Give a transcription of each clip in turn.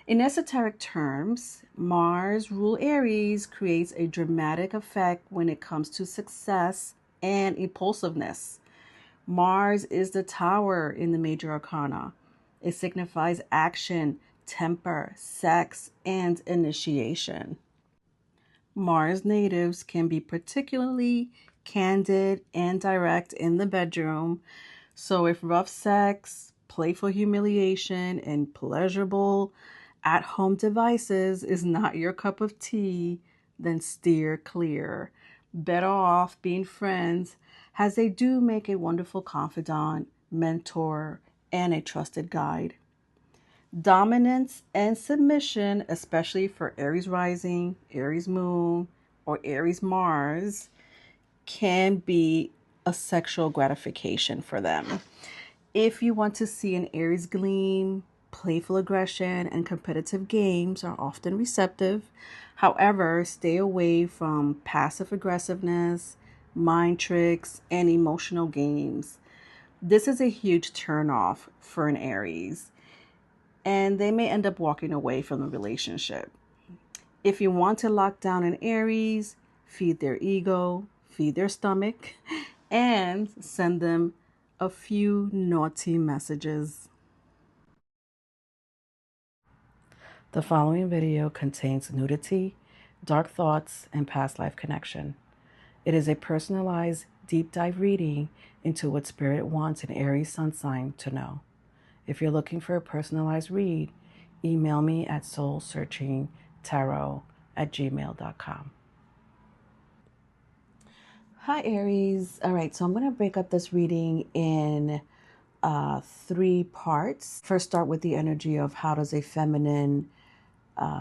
In esoteric terms, Mars rule Aries creates a dramatic effect when it comes to success and impulsiveness. Mars is the tower in the major arcana. It signifies action, temper, sex, and initiation. Mars natives can be particularly candid and direct in the bedroom. So, if rough sex, playful humiliation, and pleasurable at home devices is not your cup of tea, then steer clear. Better off being friends, as they do make a wonderful confidant, mentor, and a trusted guide. Dominance and submission, especially for Aries rising, Aries moon, or Aries Mars, can be a sexual gratification for them. If you want to see an Aries gleam, playful aggression and competitive games are often receptive. However, stay away from passive aggressiveness, mind tricks, and emotional games. This is a huge turnoff for an Aries, and they may end up walking away from the relationship. If you want to lock down an Aries, feed their ego, feed their stomach, and send them a few naughty messages. The following video contains nudity, dark thoughts, and past life connection. It is a personalized, deep dive reading into what Spirit wants an Aries sun sign to know. If you're looking for a personalized read, email me at soulsearchingtarot@gmail.com. Hi, Aries. All right, so I'm going to break up this reading in 3 parts. First, start with the energy of how does a feminine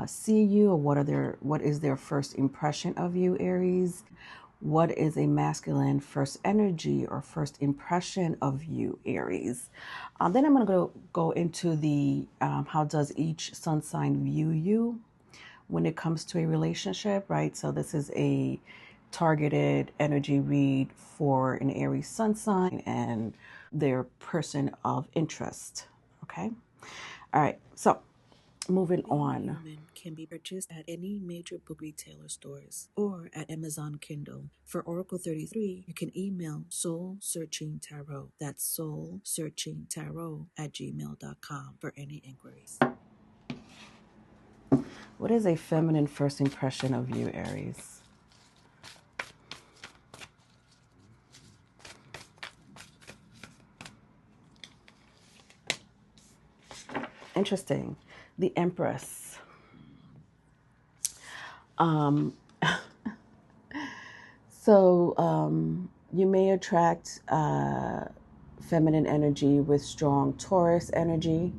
see you, or what is their first impression of you, Aries? What is a masculine first energy or first impression of you, Aries? Then I'm going to go into the how does each sun sign view you when it comes to a relationship, right? So this is a targeted energy read for an Aries sun sign and their person of interest. Okay. All right. So moving on. Can be purchased at any major book retailer stores or at Amazon Kindle. For Oracle 33, you can email soulsearchingtarot. That's soulsearchingtarot@gmail.com for any inquiries. What is a feminine first impression of you, Aries? Interesting. The Empress. You may attract feminine energy with strong Taurus energy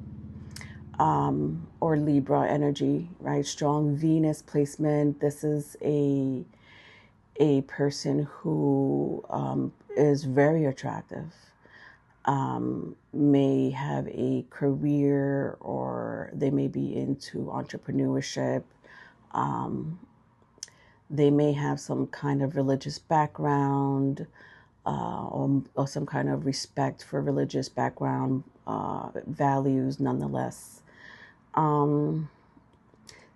or Libra energy, right? Strong Venus placement. This is a person who is very attractive. May have a career, or they may be into entrepreneurship. They may have some kind of religious background, or some kind of respect for religious background values nonetheless.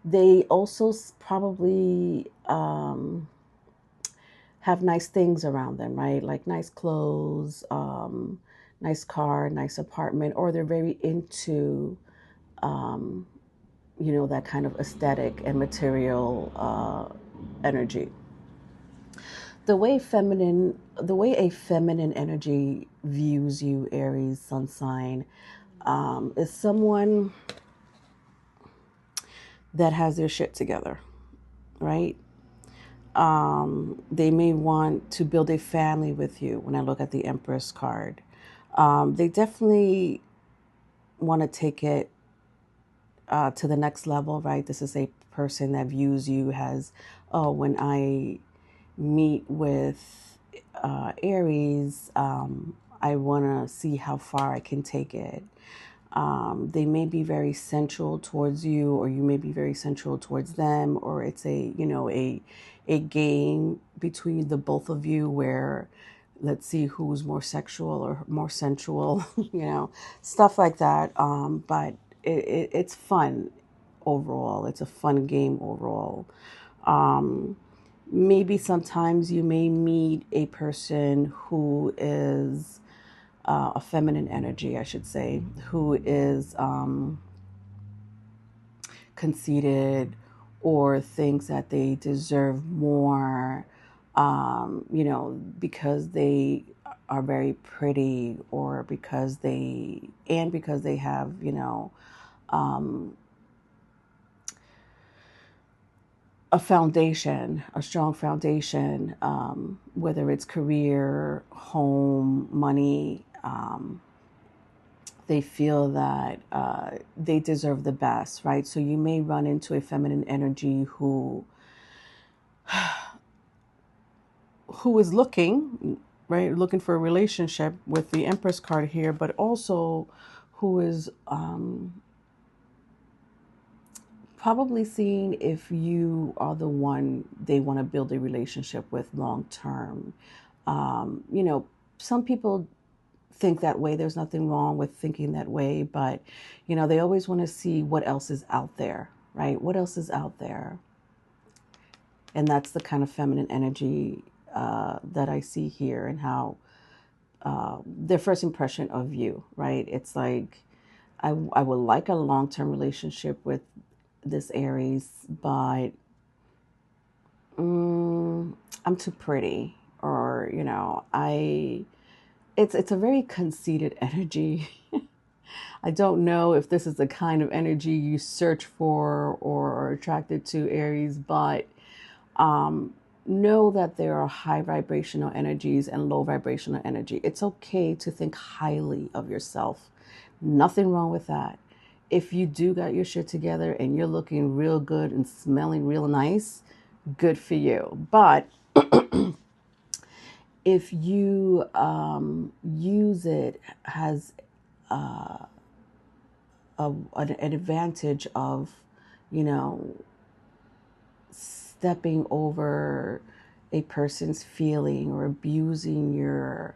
They also probably have nice things around them, right? Like nice clothes, nice car, nice apartment, or they're very into, that kind of aesthetic and material energy. The way a feminine energy views you, Aries sun sign, is someone that has their shit together, right? They may want to build a family with you. When I look at the Empress card, they definitely want to take it to the next level, right? This is a person that views you as, oh, when I meet with Aries, I want to see how far I can take it. They may be very central towards you, or you may be very central towards them, or it's a game between the both of you where let's see who's more sexual or more sensual, stuff like that. But it's fun overall. It's a fun game overall. Maybe sometimes you may meet a person who is a feminine energy, I should say, who is conceited or thinks that they deserve more, because they are very pretty, or because they have, a foundation, a strong foundation, whether it's career, home, money. They feel that they deserve the best, right? So you may run into a feminine energy who is looking, right, looking for a relationship with the Empress card here, but also who is probably seeing if you are the one they want to build a relationship with long term. Some people think that way. There's nothing wrong with thinking that way, but they always want to see what else is out there, right? What else is out there? And that's the kind of feminine energy that I see here, and how their first impression of you, right? It's like, I would like a long-term relationship with this Aries, but I'm too pretty, or it's a very conceited energy. I don't know if this is the kind of energy you search for or are attracted to, Aries, but know that there are high vibrational energies and low vibrational energy. It's okay to think highly of yourself. Nothing wrong with that. If you do got your shit together and you're looking real good and smelling real nice, good for you. But if you use it as an advantage of, stepping over a person's feeling, or abusing your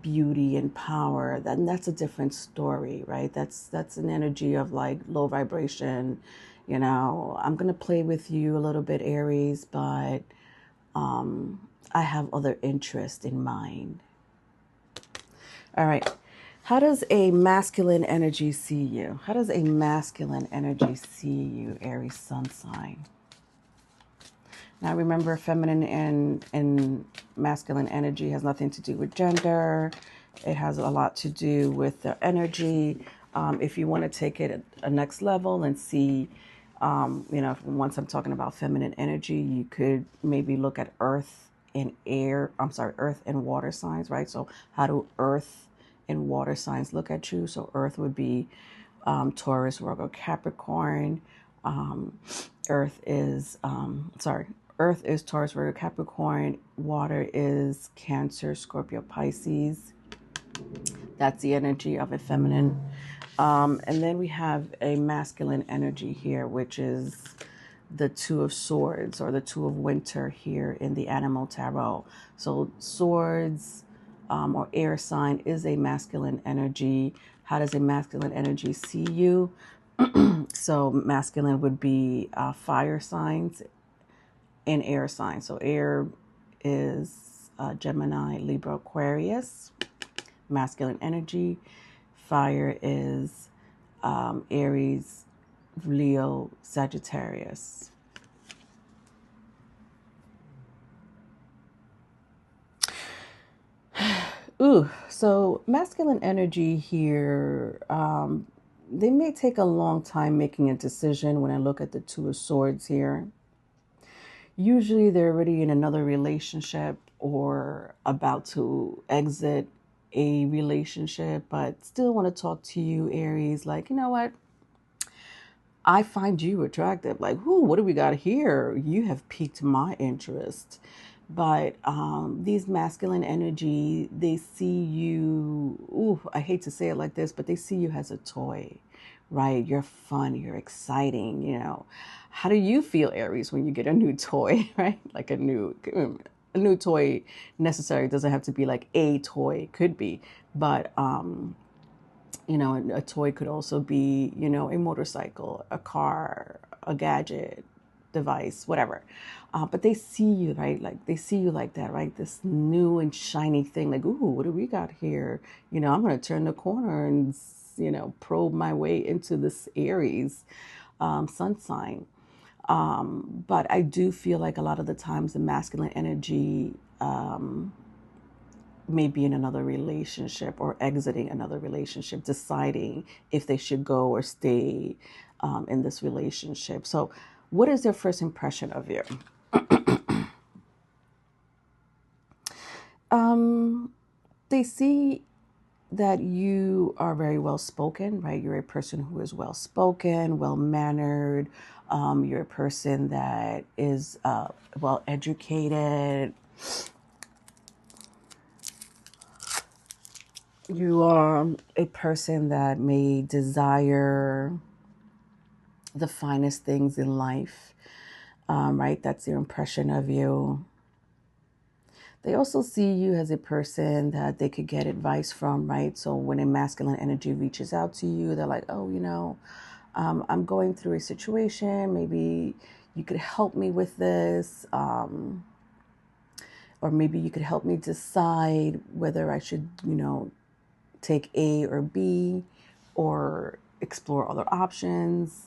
beauty and power, then that's a different story, right? That's an energy of like low vibration. I'm gonna play with you a little bit, Aries, but I have other interest in mind. All right. How does a masculine energy see you? How does a masculine energy see you, Aries sun sign? Now remember, feminine and masculine energy has nothing to do with gender. It has a lot to do with the energy. If you want to take it a next level and see, once I'm talking about feminine energy, you could maybe look at earth and water signs, right? So how do earth and water signs look at you? So earth would be Taurus, Virgo, Capricorn. Earth is Taurus, Virgo, Capricorn. Water is Cancer, Scorpio, Pisces. That's the energy of a feminine. And then we have a masculine energy here, which is the Two of Swords, or the Two of Winter here in the Animal Tarot. So swords, or air sign, is a masculine energy. How does a masculine energy see you? So masculine would be fire signs and air signs. So air is Gemini, Libra, Aquarius, masculine energy. Fire is Aries, Leo, Sagittarius. Ooh, so masculine energy here, they may take a long time making a decision. When I look at the Two of Swords here, usually they're already in another relationship or about to exit a relationship, but still want to talk to you, Aries. Like, you know what? I find you attractive. Like, whoo, what do we got here? You have piqued my interest. But these masculine energy, they see you, ooh, I hate to say it like this, but they see you as a toy, right? You're fun, you're exciting, How do you feel, Aries, when you get a new toy, right? Like a new toy necessarily doesn't have to be like a toy, could be. But You know, a toy could also be, you know, a motorcycle, a car, a gadget, device, whatever. But they see you, right? Like they see you like that, right? This new and shiny thing, like, ooh, what do we got here? You know, I'm going to turn the corner and, you know, probe my way into this Aries sun sign. But I do feel like a lot of the times the masculine energy may be in another relationship or exiting another relationship, deciding if they should go or stay in this relationship. So, what is their first impression of you? They see that you are very well spoken, right? You're a person who is well spoken, well mannered. You're a person that is well educated. You are a person that may desire the finest things in life, right? That's their impression of you. They also see you as a person that they could get advice from, right? So when a masculine energy reaches out to you, they're like, oh, you know, I'm going through a situation. Maybe you could help me with this. Or maybe you could help me decide whether I should, you know, take A or B or explore other options.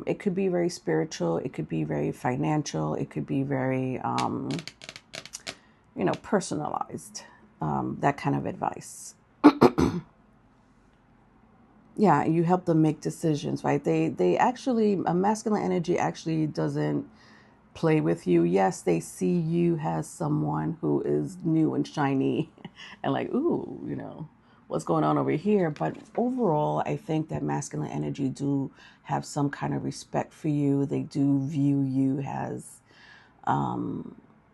It could be very spiritual. It could be very financial. It could be very, you know, personalized, that kind of advice. Yeah, you help them make decisions, right? They actually, a masculine energy actually doesn't play with you. Yes, they see you as someone who is new and shiny and like, ooh, you know, what's going on over here? But overall, I think that masculine energy do have some kind of respect for you. They do view you as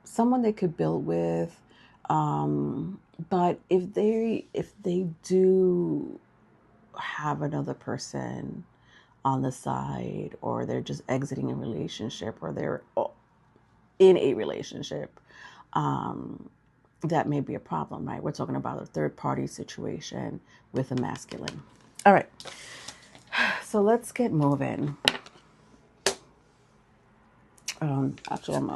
someone they could build with. But if they do have another person on the side, or they're just exiting a relationship, or they're in a relationship, that may be a problem, right? We're talking about a third party situation with a masculine. All right. So let's get moving. Actually, I'm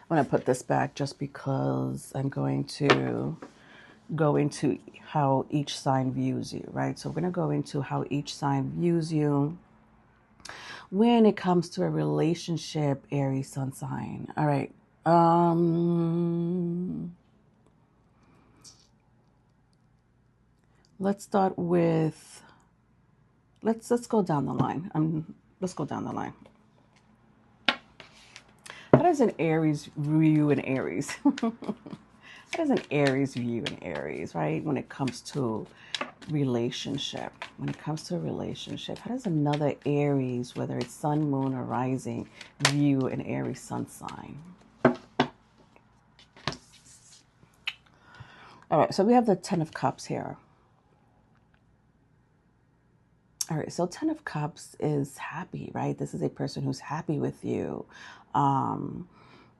going to put this back just because I'm going to go into how each sign views you, right? So we're going to go into how each sign views you when it comes to a relationship, Aries sun sign. All right. Let's start with, let's go down the line. Let's go down the line. How does an Aries view an Aries? How does an Aries view an Aries, right? When it comes to relationship, how does another Aries, whether it's sun, moon, or rising, view an Aries sun sign? All right, so we have the Ten of Cups here. All right, so Ten of Cups is happy, right? This is a person who's happy with you.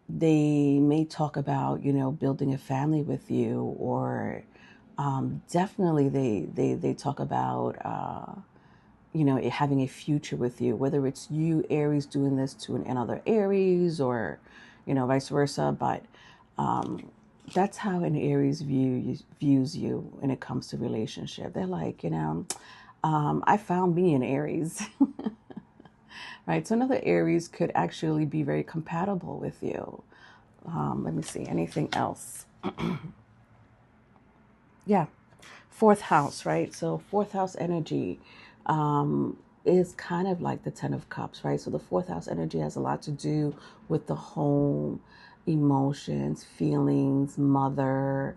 They may talk about, you know, building a family with you, or definitely they talk about, you know, having a future with you, whether it's you, Aries, doing this to another Aries, or, you know, vice versa. But that's how an Aries views you when it comes to relationship. They're like, you know, I found me an Aries, right? So another Aries could actually be very compatible with you. Let me see, anything else? Yeah, fourth house, right? So fourth house energy is kind of like the Ten of Cups, right? So the fourth house energy has a lot to do with the home, emotions, feelings, mother.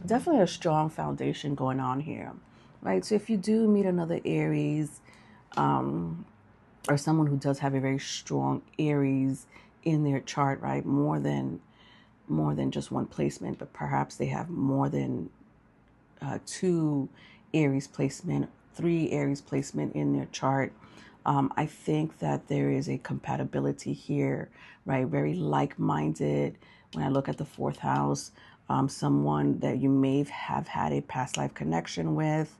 Definitely a strong foundation going on here, right? So if you do meet another Aries, or someone who does have a very strong Aries in their chart, right? More than just one placement, but perhaps they have more than two Aries placement, three Aries placement in their chart. I think that there is a compatibility here, right? Very like-minded when I look at the fourth house. someone that you may have had a past life connection with,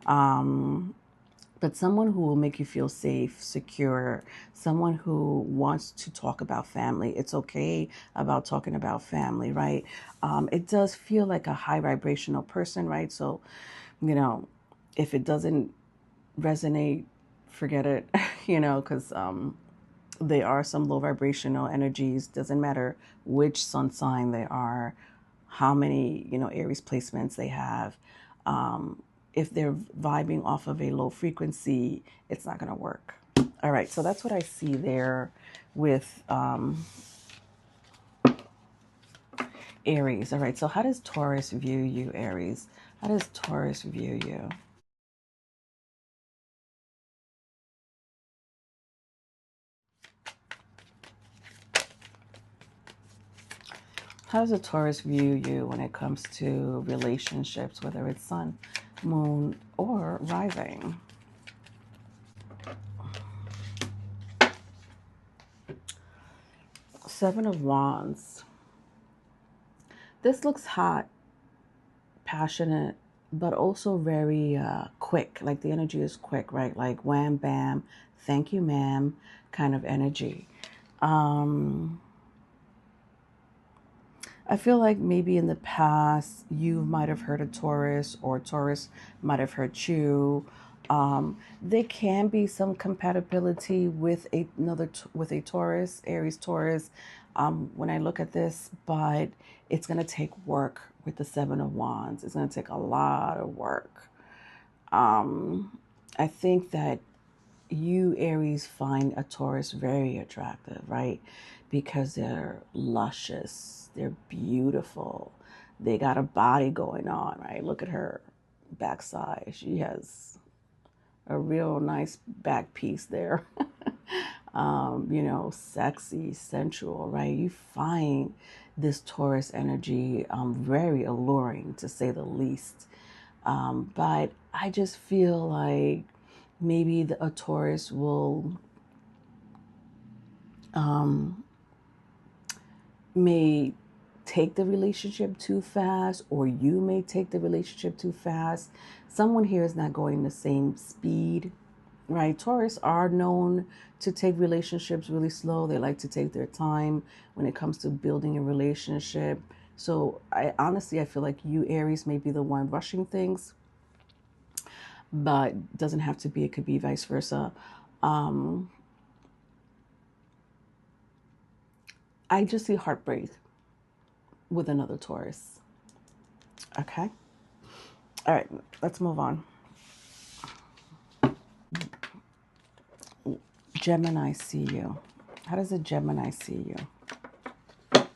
but someone who will make you feel safe, secure, someone who wants to talk about family. It's okay about talking about family, right? It does feel like a high vibrational person, right? So, if it doesn't resonate, forget it, because there are some low vibrational energies. Doesn't matter which sun sign they are, how many, Aries placements they have. If they're vibing off of a low frequency, it's not going to work. All right, so that's what I see there with Aries. All right, so how does Taurus view you, Aries? How does Taurus view you? How does a Taurus view you when it comes to relationships, whether it's sun, moon, or rising? Seven of Wands. This looks hot, passionate, but also very quick. Like the energy is quick, right? Like wham, bam, thank you, ma'am, kind of energy. I feel like maybe in the past you might have heard a Taurus or Taurus might have heard you. There can be some compatibility with with a Taurus, Aries Taurus, when I look at this, but it's going to take work with the Seven of Wands. It's going to take a lot of work. I think that you Aries find a Taurus very attractive, right? Because they're luscious, they're beautiful, they got a body going on, right? Look at her backside. She has a real nice back piece there. Sexy, sensual, right? You find this Taurus energy very alluring, to say the least. But I just feel like maybe a Taurus will may take the relationship too fast, or you may take the relationship too fast. Someone here is not going the same speed, right? Taurus are known to take relationships really slow. They like to take their time when it comes to building a relationship. So I feel like you Aries may be the one rushing things, but doesn't have to be. It could be vice versa. I just see heartbreak with another Taurus. Okay. All right, let's move on. Gemini see you. How does a Gemini see you?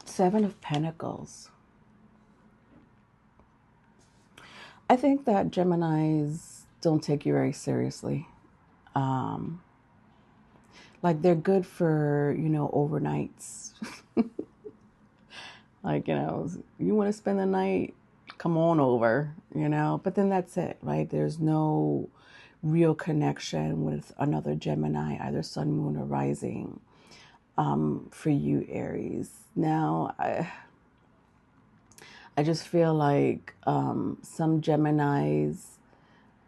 Seven of Pentacles. I think that Geminis don't take you very seriously. Like they're good for, overnights. Like, you want to spend the night, come on over, but then that's it, right? There's no real connection with another Gemini, either sun, moon, or rising, for you, Aries. Now, I just feel like some Geminis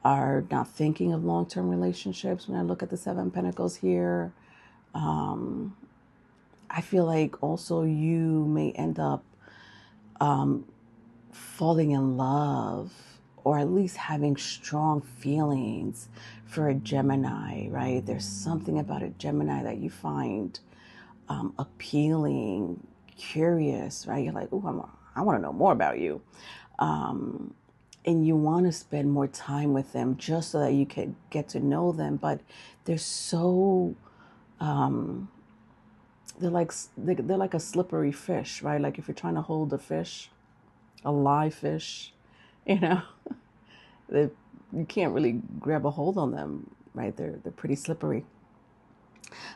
are not thinking of long-term relationships. When I look at the Seven Pentacles here, I feel like also you may end up falling in love, or at least having strong feelings for a Gemini, right? There's something about a Gemini that you find appealing, curious, right? You're like, oh, I want to know more about you. And you want to spend more time with them just so that you can get to know them. But they're so, they're like a slippery fish, right? Like if you're trying to hold a fish, a live fish, you know, they, you can't really grab a hold on them, right? They're pretty slippery.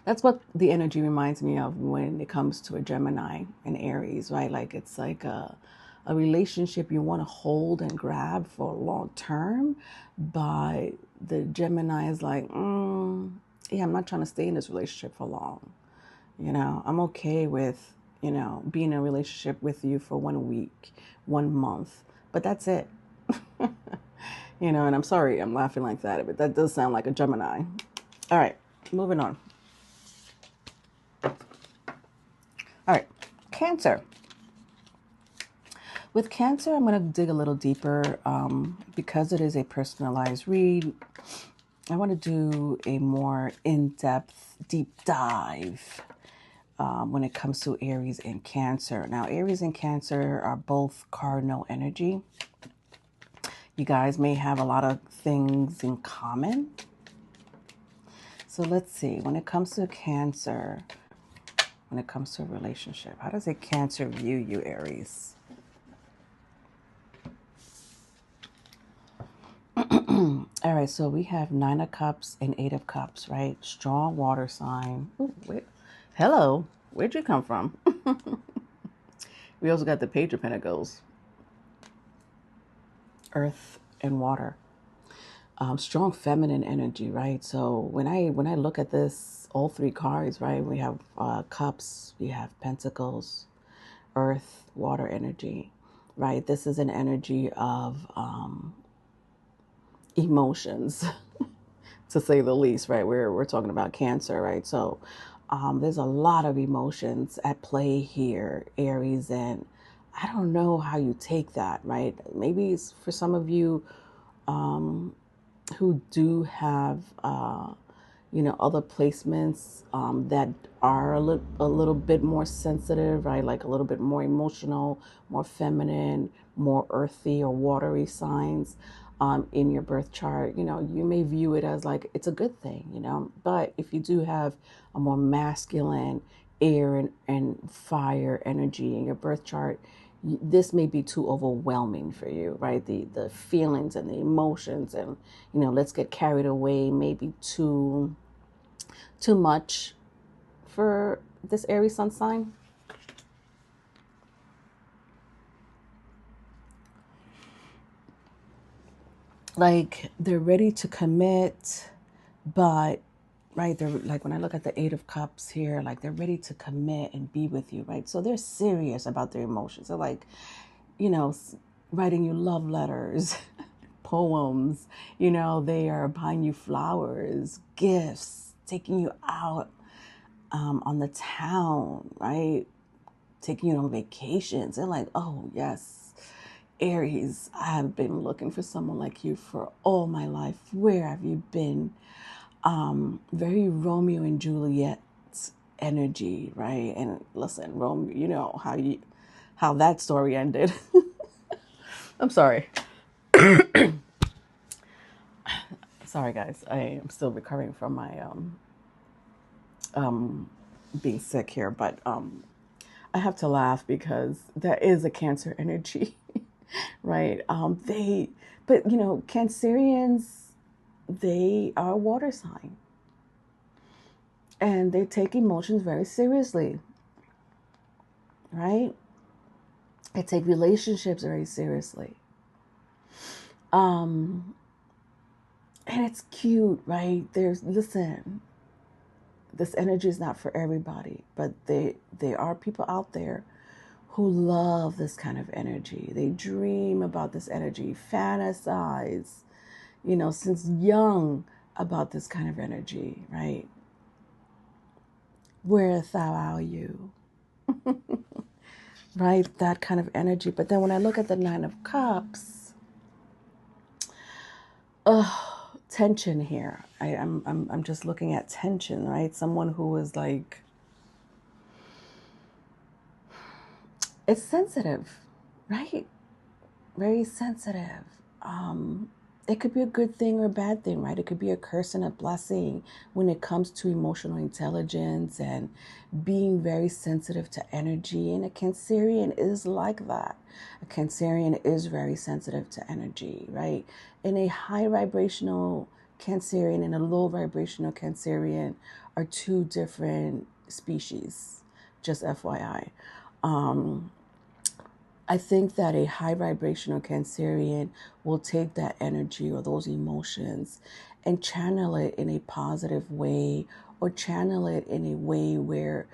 That's what the energy reminds me of when it comes to a Gemini and Aries, right? Like it's like a relationship you want to hold and grab for long term, but the Gemini is like, yeah, I'm not trying to stay in this relationship for long. I'm okay with, being in a relationship with you for 1 week, 1 month, but that's it. And I'm sorry I'm laughing like that, but that does sound like a Gemini. All right, moving on. All right, Cancer. With Cancer, I'm going to dig a little deeper because it is a personalized read. I want to do a more in-depth, deep dive when it comes to Aries and Cancer. Now, Aries and Cancer are both cardinal energy. You guys may have a lot of things in common. So let's see. When it comes to Cancer, when it comes to a relationship, how does a Cancer view you, Aries? All right, so we have 9 of Cups and 8 of Cups, right? Strong water sign. Ooh, wait. Hello. Where'd you come from? We also got the Page of Pentacles. Earth and water. Strong feminine energy, right? So when I look at this, all 3 cards, right? We have Cups, we have Pentacles, Earth, water energy, right? This is an energy of emotions, to say the least, right? We're talking about Cancer, right? So there's a lot of emotions at play here, Aries, and I don't know how you take that, right? Maybe it's for some of you who do have, other placements that are a little bit more sensitive, right? Like a little bit more emotional, more feminine, more earthy or watery signs in your birth chart. You may view it as like it's a good thing, but if you do have a more masculine air and fire energy in your birth chart, this may be too overwhelming for you, right? The feelings and the emotions, and let's get carried away, maybe too much for this Aries sun sign. Like they're ready to commit, but right, they're like, when I look at the 8 of Cups here, like they're ready to commit and be with you, right? So they're serious about their emotions. They're like, writing you love letters, poems, they are buying you flowers, gifts, taking you out on the town, right? Taking you on vacations. They're like, oh, yes, Aries, I have been looking for someone like you for all my life. Where have you been? Very Romeo and Juliet energy, right? And listen, Romeo, you know how that story ended. I'm sorry. Sorry, guys. I am still recovering from my being sick here, but I have to laugh because that is a Cancer energy, right? But Cancerians, they are a water sign, and they take emotions very seriously, right? They take relationships very seriously. And it's cute, right? Listen, this energy is not for everybody, but there are people out there who love this kind of energy. They dream about this energy, fantasize, since young about this kind of energy, right? Where thou art you? Right? That kind of energy. But then when I look at the 9 of Cups, tension here. I'm just looking at tension, right? Someone who is like, it's sensitive, right? Very sensitive. It could be a good thing or a bad thing, right? It could be a curse and a blessing when it comes to emotional intelligence and being very sensitive to energy. And a Cancerian is like that. A Cancerian is very sensitive to energy, right? And a high vibrational Cancerian and a low vibrational Cancerian are 2 different species, just FYI. I think that a high vibrational Cancerian will take that energy or those emotions and channel it in a positive way or channel it in a way where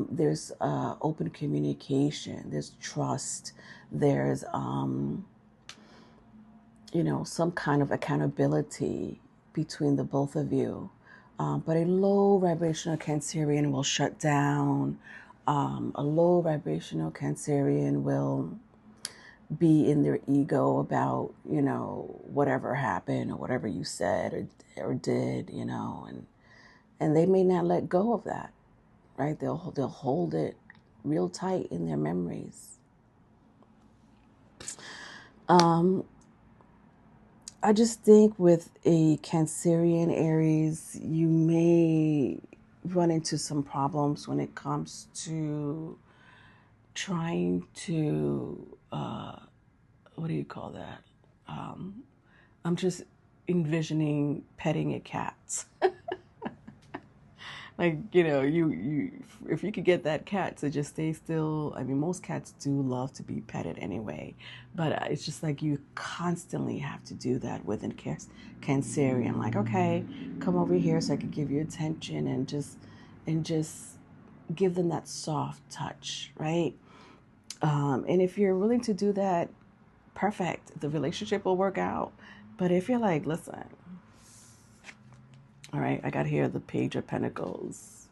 there's open communication, there's trust, there's some kind of accountability between the both of you. But a low vibrational Cancerian will shut down. A low vibrational Cancerian will be in their ego about, whatever happened or whatever you said or did, and they may not let go of that, right? They'll hold it real tight in their memories. I just think with a Cancerian Aries, you may run into some problems when it comes to trying to, what do you call that? I'm just envisioning petting a cat. Like, you if you could get that cat to just stay still. I mean, most cats do love to be petted anyway, but it's just like you constantly have to do that with a Cancerian. Like, okay, come over here so I can give you attention and just give them that soft touch, right? And if you're willing to do that, perfect. The relationship will work out. But if you're like, listen, all right, I got here the Page of Pentacles.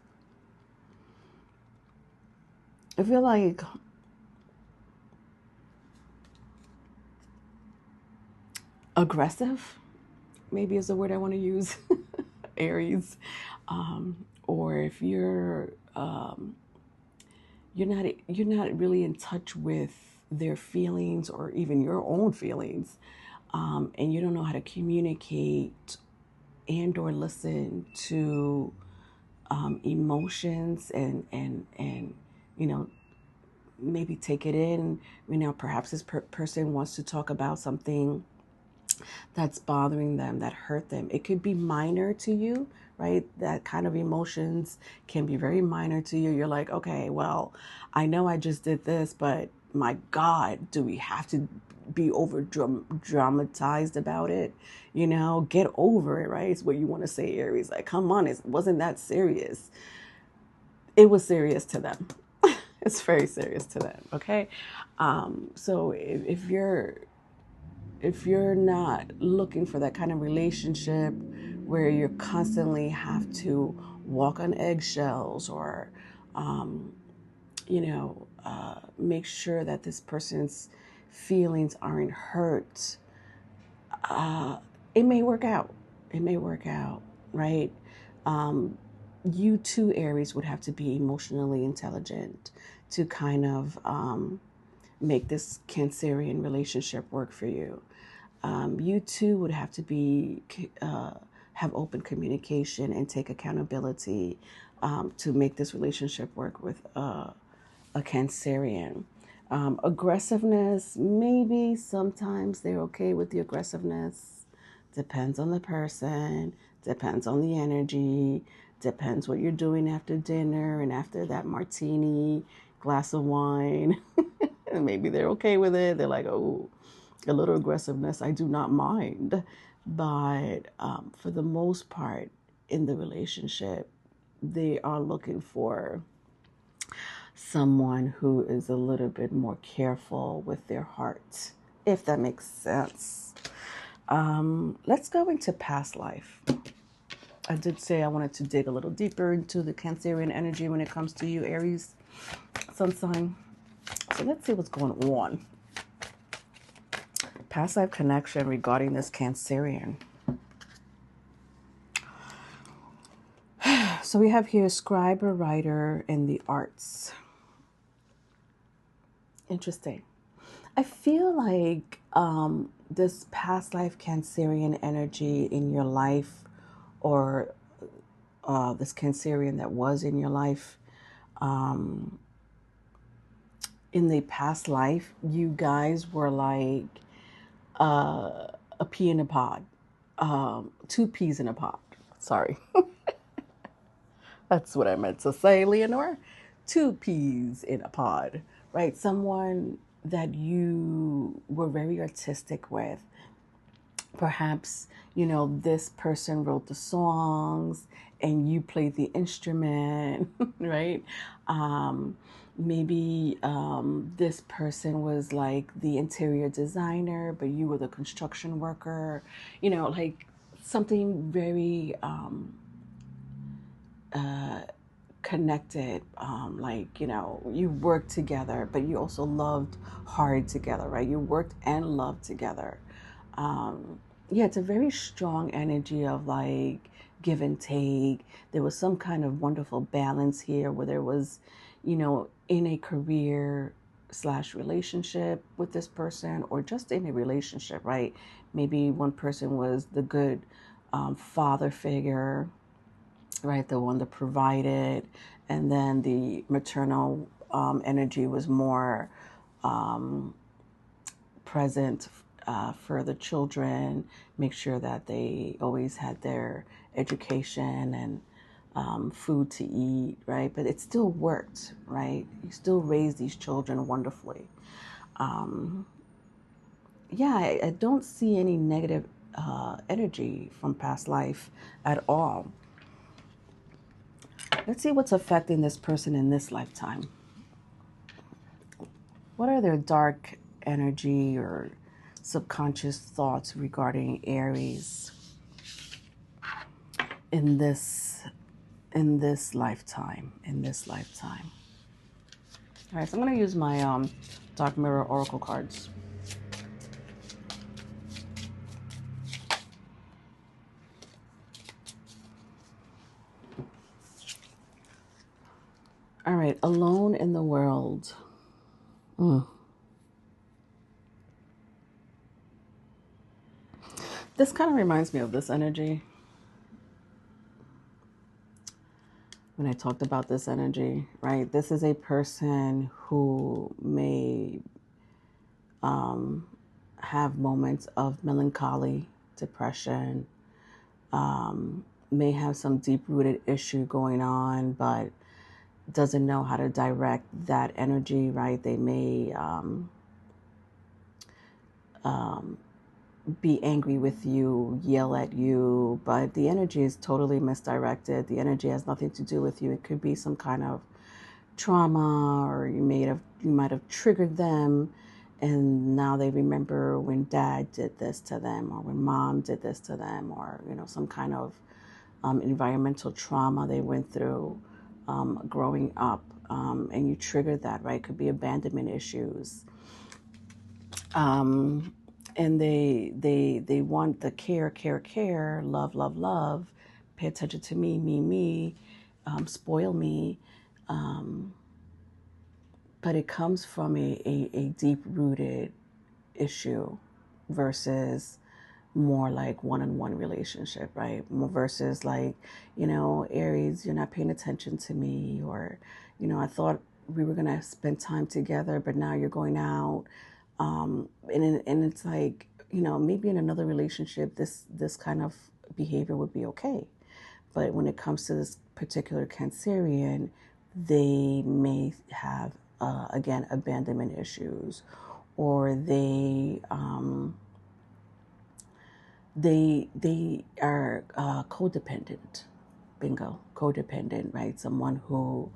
I feel like aggressive, maybe is the word I want to use, Aries. Or if you're not really in touch with their feelings or even your own feelings, and you don't know how to communicate and or listen to emotions and maybe take it in. Perhaps this person wants to talk about something that's bothering them, that hurt them. It could be minor to you, right? That kind of emotions can be very minor to you. You're like, okay, well, I know I just did this, but my God, do we have to be over dramatized about it? Get over it, right? It's what you want to say, Aries. Like, come on, it wasn't that serious. It was serious to them. It's very serious to them, okay? So if you're not looking for that kind of relationship where you constantly have to walk on eggshells or, make sure that this person's feelings aren't hurt, it may work out. It may work out, right? You too, Aries, would have to be emotionally intelligent to kind of make this Cancerian relationship work for you. You too would have to have open communication and take accountability to make this relationship work with a Cancerian. Aggressiveness, maybe sometimes they're okay with the aggressiveness. Depends on the person, depends on the energy, depends what you're doing after dinner and after that martini, glass of wine. And maybe they're okay with it. They're like, oh, a little aggressiveness, I do not mind. But for the most part in the relationship, they are looking for someone who is a little bit more careful with their heart, if that makes sense. Let's go into past life. I did say I wanted to dig a little deeper into the Cancerian energy when it comes to you, Aries sun sign. So let's see what's going on. Past life connection regarding this Cancerian. So we have here scribe or writer in the arts. Interesting. I feel like this past life Cancerian energy in your life, or this Cancerian that was in your life, in the past life, you guys were like a pea in a pod. Two peas in a pod. Sorry. That's what I meant to say, Leonore. Two peas in a pod, right? Someone that you were very artistic with. Perhaps, this person wrote the songs and you played the instrument, right? Maybe this person was like the interior designer, but you were the construction worker, like something very connected, like, you worked together, but you also loved hard together, right? You worked and loved together. Yeah, it's a very strong energy of like give and take. There was some kind of wonderful balance here where there was, in a career slash relationship with this person, or just in a relationship, right? Maybe one person was the good father figure, right? The one that provided, and then the maternal energy was more present for the children, make sure that they always had their education and food to eat, right? But it still worked, right? You still raised these children wonderfully. Yeah, I don't see any negative energy from past life at all. Let's see what's affecting this person in this lifetime. What are their dark energy or subconscious thoughts regarding Aries in this lifetime? In this lifetime. All right, so I'm going to use my Dark Mirror Oracle cards. All right, alone in the world. This kind of reminds me of this energy. When I talked about this energy, right? This is a person who may have moments of melancholy, depression, may have some deep-rooted issue going on, but doesn't know how to direct that energy, right? They may be angry with you, yell at you, but the energy is totally misdirected. The energy has nothing to do with you. It could be some kind of trauma, or you might have triggered them, and now they remember when dad did this to them, or when mom did this to them, or some kind of environmental trauma they went through growing up, and you triggered that, right? Could be abandonment issues, and they want the care, love, pay attention to me, spoil me, but it comes from a deep-rooted issue versus more like one-on-one relationship, right? More versus like, Aries, you're not paying attention to me, or, I thought we were gonna spend time together, but now you're going out. And it's like, maybe in another relationship, this kind of behavior would be okay. But when it comes to this particular Cancerian, they may have, again, abandonment issues, or they are codependent. Bingo, codependent, right? Someone who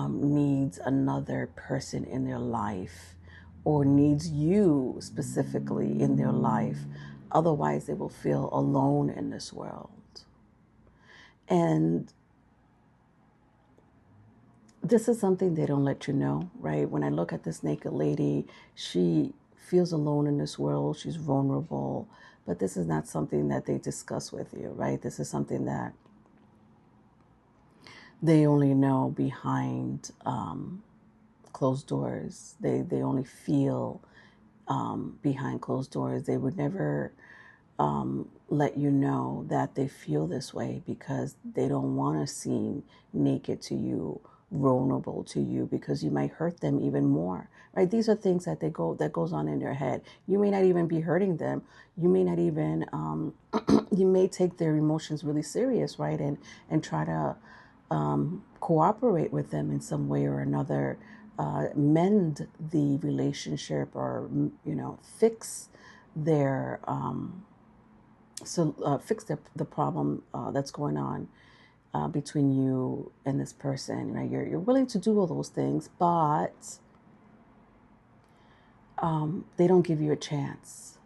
needs another person in their life, or needs you specifically in their life. Otherwise, they will feel alone in this world. And this is something they don't let you know, right? When I look at this naked lady, she feels alone in this world. She's vulnerable, but this is not something that they discuss with you, right? This is something that they only know behind closed doors. They only feel behind closed doors. They would never let you know that they feel this way, because they don't want to seem naked to you, vulnerable to you, because you might hurt them even more, right? These are things that that goes on in their head. You may not even be hurting them. You may not even you may take their emotions really serious, right? And try to cooperate with them in some way or another, mend the relationship, or fix their fix the problem that's going on between you and this person, right? You're willing to do all those things, but they don't give you a chance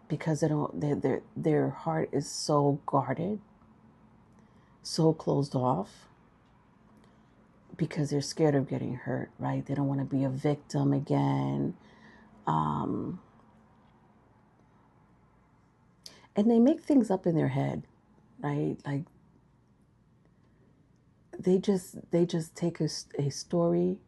because their heart is so guarded, so closed off, because they're scared of getting hurt, right? They don't want to be a victim again. And they make things up in their head, right? Like they just take a story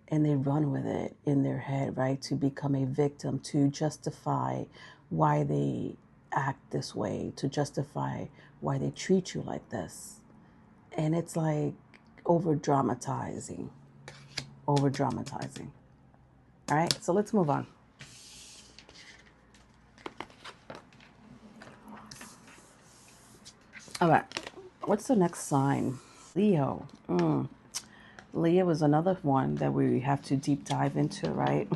and they run with it in their head, right? To become a victim, to justify why they act this way, to justify why they treat you like this. And it's like over dramatizing. All right, so let's move on. All right, what's the next sign? Leo. Leo is another one that we have to deep dive into, right?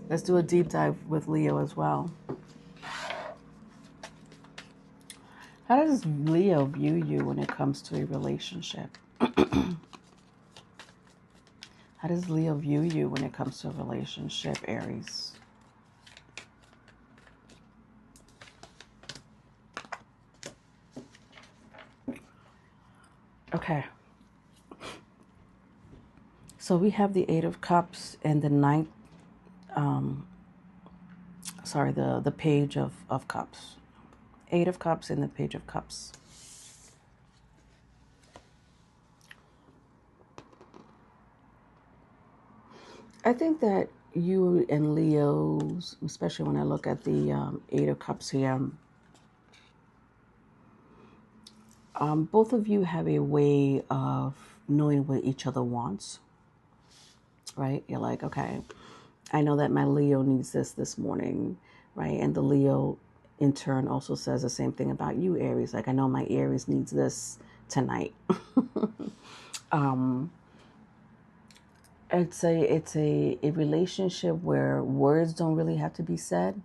Let's do a deep dive with Leo as well. How does Leo view you when it comes to a relationship? How does Leo view you when it comes to a relationship, Aries? Okay. So we have the Eight of Cups and the ninth, the Page of Cups. Eight of Cups and the Page of Cups. I think that you and Leos, especially when I look at the Eight of Cups here, both of you have a way of knowing what each other wants, right? You're like, okay, I know that my Leo needs this morning, right? And the Leo, in turn, also says the same thing about you, Aries. Like, I know my Aries needs this tonight. It's a relationship where words don't really have to be said.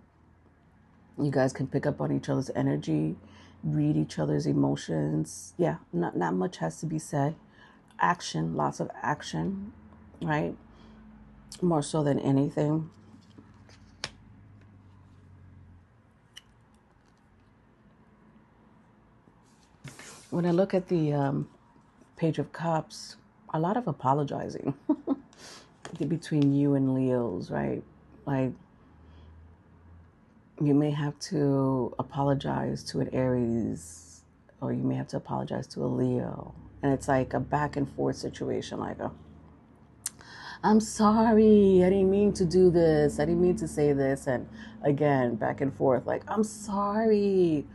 You guys can pick up on each other's energy, read each other's emotions. Yeah, not much has to be said. Action, lots of action, right? More so than anything. When I look at the Page of Cups, a lot of apologizing between you and Leos, right? Like, you may have to apologize to an Aries, or you may have to apologize to a Leo. And it's like a back and forth situation, like I'm sorry, I didn't mean to do this, I didn't mean to say this. And again, back and forth, like, I'm sorry,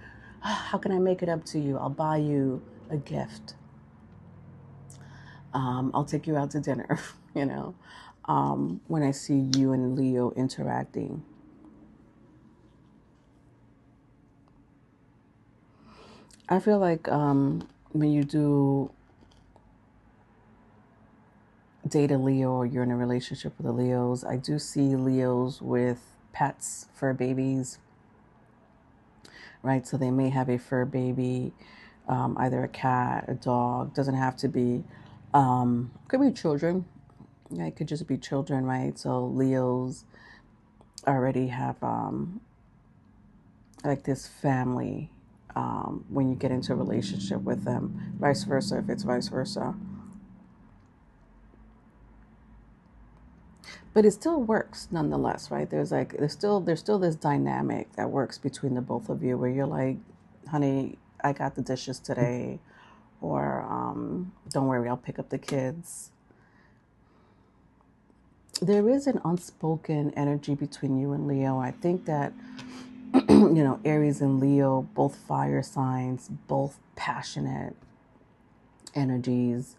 how can I make it up to you? I'll buy you a gift. I'll take you out to dinner, you know, when I see you and Leo interacting. I feel like when you do date a Leo or you're in a relationship with the Leos, I do see Leos with pets, fur babies, right? So they may have a fur baby, either a cat, a dog, doesn't have to be, could be children. Yeah, it could just be children, right? So Leos already have like this family when you get into a relationship with them, vice versa, if it's vice versa. But it still works nonetheless, right? There's still this dynamic that works between the both of you where you're like, honey, I got the dishes today, or don't worry, I'll pick up the kids. There is an unspoken energy between you and Leo. I think that Aries and Leo, both fire signs, both passionate energies,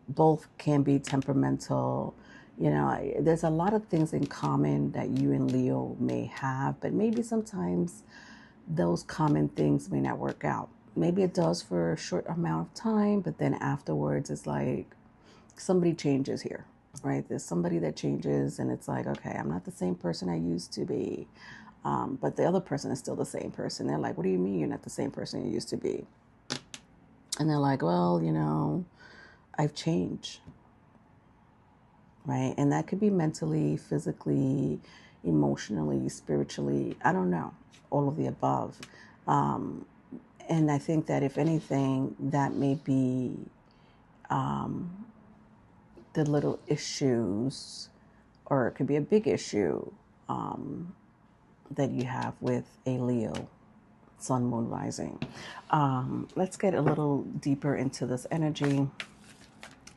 both can be temperamental. There's a lot of things in common that you and Leo may have, but maybe sometimes those common things may not work out. Maybe it does for a short amount of time, but then afterwards it's like somebody changes here, right? There's somebody that changes, and it's like, okay, I'm not the same person I used to be. But the other person is still the same person. They're like, what do you mean you're not the same person you used to be? And they're like, well, I've changed, right? And that could be mentally, physically, emotionally, spiritually. I don't know, all of the above. And I think that if anything, that may be the little issues, or it could be a big issue that you have with a Leo sun, moon, rising. Let's get a little deeper into this energy.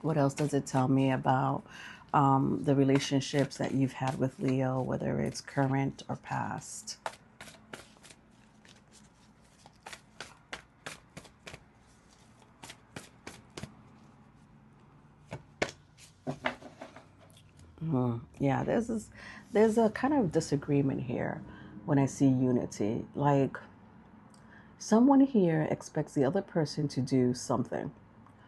What else does it tell me about the relationships that you've had with Leo, whether it's current or past? Yeah, there's a kind of disagreement here when I see unity. Like, someone here expects the other person to do something.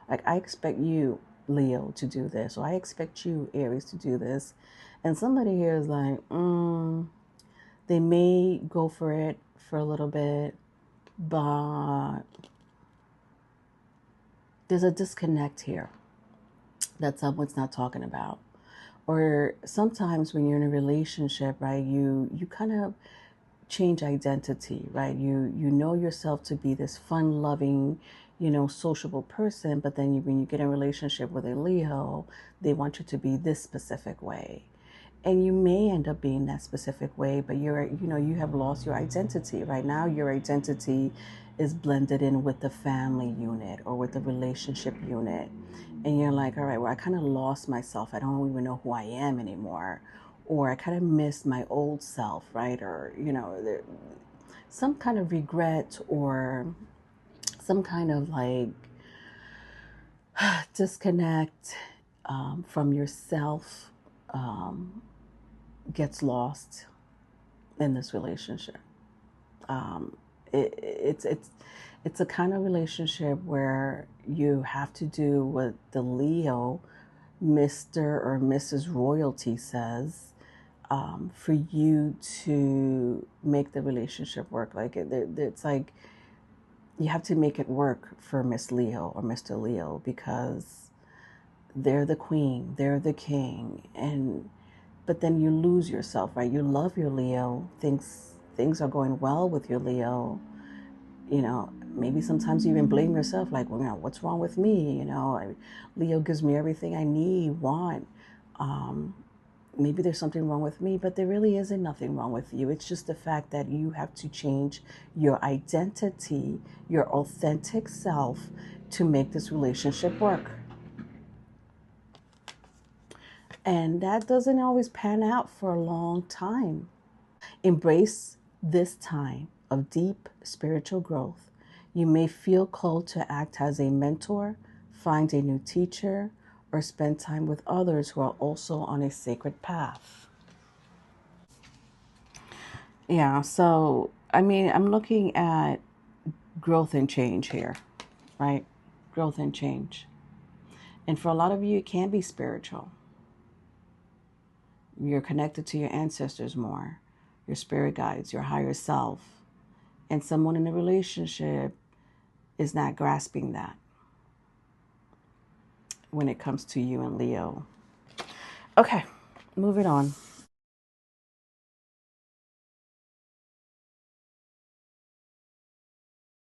Like, I expect you, Leo, to do this, or I expect you, Aries, to do this. And somebody here is like, they may go for it for a little bit, but there's a disconnect here that someone's not talking about. Or sometimes when you're in a relationship, right, you kind of change identity, right? You know yourself to be this fun-loving, sociable person, but then when you get in a relationship with a Leo, they want you to be this specific way. And you may end up being that specific way, but you have lost your identity. Right now, your identity is blended in with the family unit or with the relationship unit. And you're like, all right, well, I kind of lost myself. I don't even know who I am anymore. Or I kind of missed my old self, right? Or, some kind of regret or some kind of like disconnect from yourself gets lost in this relationship. Um, it's a kind of relationship where you have to do what the Leo, Mr. or Mrs. Royalty says, for you to make the relationship work. Like it's like you have to make it work for Miss Leo or Mr. Leo, because they're the queen, they're the king, but then you lose yourself, right? You love your Leo, things are going well with your Leo. Maybe sometimes you even blame yourself, like, well, what's wrong with me? Leo gives me everything I need, want. Maybe there's something wrong with me, but there really isn't nothing wrong with you. It's just the fact that you have to change your identity, your authentic self, to make this relationship work. And that doesn't always pan out for a long time. Embrace this time of deep spiritual growth. You may feel called to act as a mentor, find a new teacher, or spend time with others who are also on a sacred path. Yeah, so I mean, I'm looking at growth and change here, right? Growth and change. And for a lot of you, it can be spiritual. You're connected to your ancestors more, your spirit guides, your higher self. And someone in a relationship is not grasping that when it comes to you and Leo. Okay, moving on.